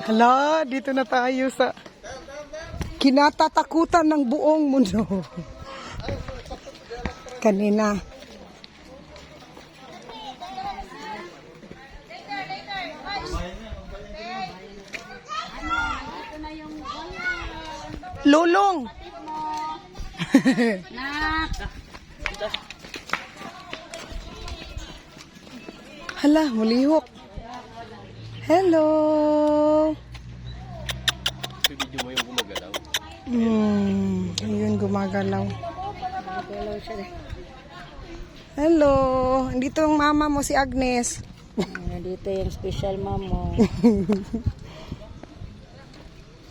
Hala, dito na tayo sa kinatatakutan ng buong mundo. Kanina. Lulong! Hala, mulihok. Hello! Video mo yung gumagalaw. Ayun, gumagalaw. Hello! Andito ang mama mo, si Agnes. Dito yung special mamo.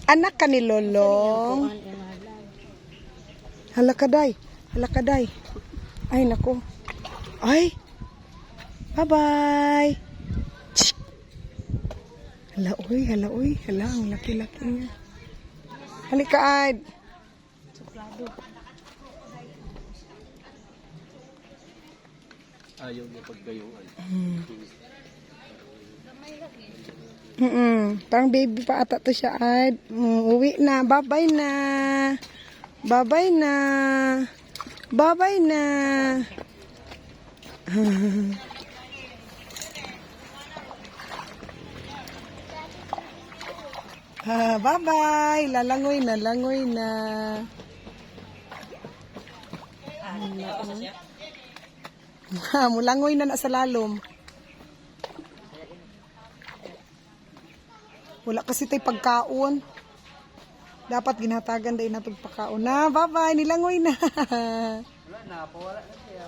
Anak ka ni Lolong. Halakaday. Halakaday. Ay, nako. Ay! Bye-bye! Hala, uy, hala, uy. Hala, ang laki-laki niya. Halika, Ad. Ayaw niya pagkayuan. Parang baby pa ata to siya, Ad. Uwi na. Bye-bye na. Bye-bye na. Bye-bye na. Bye-bye. Lalangoy na, langoy na. Mulangoy na sa lalom. Wala kasi tayo pagkaon. Dapat ginatagan dahil na pagpakaon na. Bye-bye. Nilangoy na. Wala na, pawala na siya.